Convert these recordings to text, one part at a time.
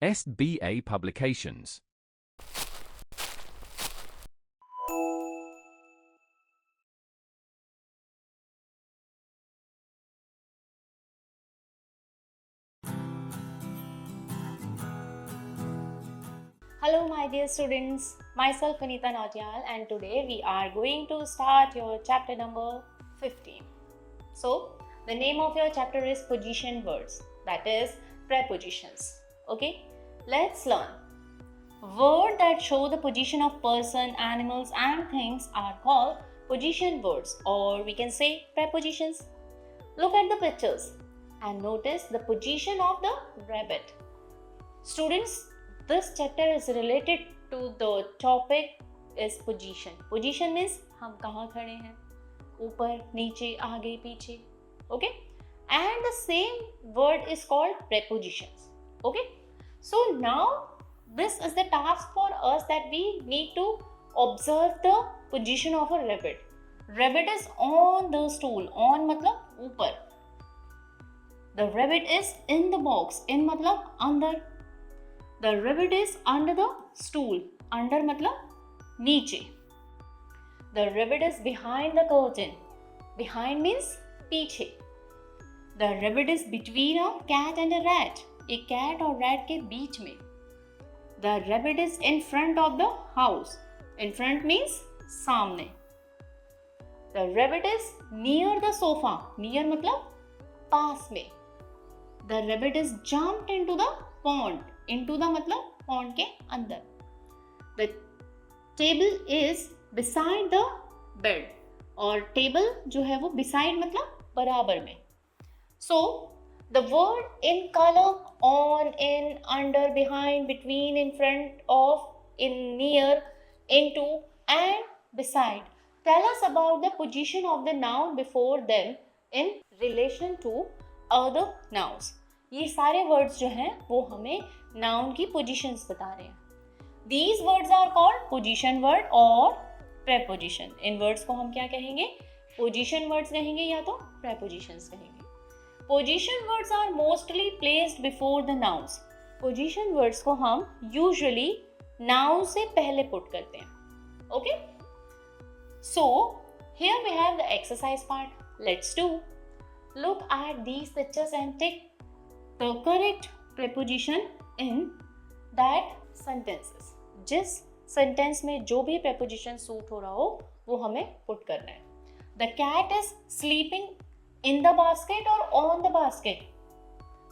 SBA Publications. Hello my dear students, myself Anita Nautiyal, and today we are going to start your chapter number 15. So the name of your chapter is position words, that is prepositions. Okay, let's learn. Words that show the position of person, animals and things are called position words, or we can say prepositions. Look at the pictures and notice the position of the rabbit. Students, this chapter is related to the topic is position. Position means हम कहाँ खड़े हैं, ऊपर, नीचे, आगे, पीछे. Okay? And the same word is called prepositions. Okay? So now this is the task for us that we need to observe the position of a rabbit. Rabbit is on the stool. On मतलब ऊपर. The rabbit is in the box. In मतलब अंदर. The rabbit is under the stool. Under मतलब नीचे. The rabbit is behind the curtain. Behind means पीछे. The rabbit is between a cat and a rat. एक cat और rat के बीच में. The rabbit is in front of the house. In front means सामने. The rabbit is near the sofa. Near मतलब पास में. The rabbit is jumped into the pond. Into the मतलब pond के अंदर. The table is beside the bed. और table जो है वो beside मतलब बराबर में. So the word in column on, in, under, behind, between, in front of, in, near, into and beside tell us about the position of the noun before them in relation to other nouns. ये सारे words जो हैं वो हमें noun की positions बता रहे हैं. These words are called position word और preposition. इन words को हम क्या कहेंगे? Position words कहेंगे या तो prepositions कहेंगे. Position words are mostly placed before the nouns. Position words को हम usually noun से पहले put करते हैं. Okay? So here we have the exercise part. Let's do. Look at these pictures and tick the correct preposition in that sentences. जिस sentence में जो भी preposition suit हो रहा हो वो हमें put करना है. The cat is sleeping in the basket or on the basket.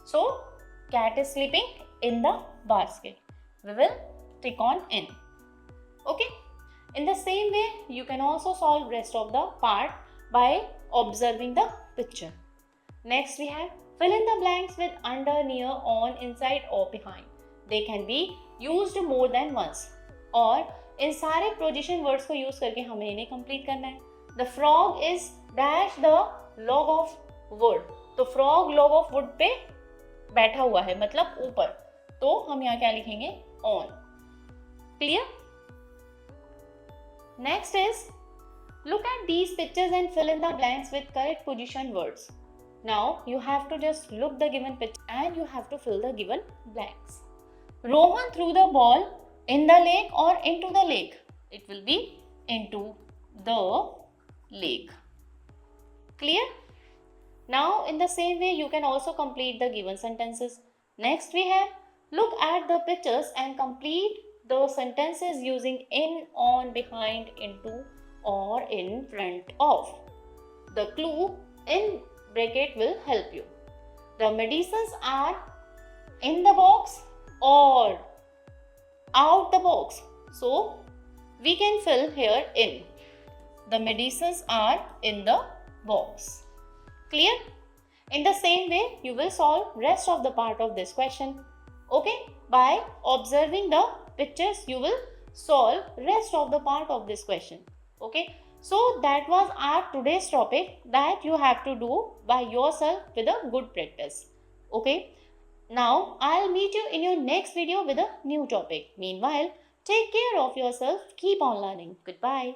So cat is sleeping in the basket. We will tick on in. Okay. In the same way, you can also solve rest of the part by observing the picture. Next we have fill in the blanks with under, near, on, inside or behind. They can be used more than once. और इन सारे position words को use करके हमें इन्हें complete करना है. The frog is dash the log of wood. तो frog log of wood पे बैठा हुआ है मतलब ऊपर. तो हम यहाँ क्या लिखेंगे? On. Clear? Next is look at these pictures and fill in the blanks with correct position words. Now you have to just look the given picture and you have to fill the given blanks. Rohan threw the ball in the lake or into the lake. It will be into the lake. Clear? Now in the same way you can also complete the given sentences. Next we have look at the pictures and complete the sentences using in, on, behind, into or in front of. The clue in bracket will help you. The medicines are in the box or out the box. So we can fill here in. The medicines are in the box. Clear? In the same way, you will solve rest of the part of this question. Okay? By observing the pictures, you will solve rest of the part of this question. Okay? So that was our today's topic that you have to do by yourself with a good practice. Okay? Now, I'll meet you in your next video with a new topic. Meanwhile, take care of yourself. Keep on learning. Goodbye.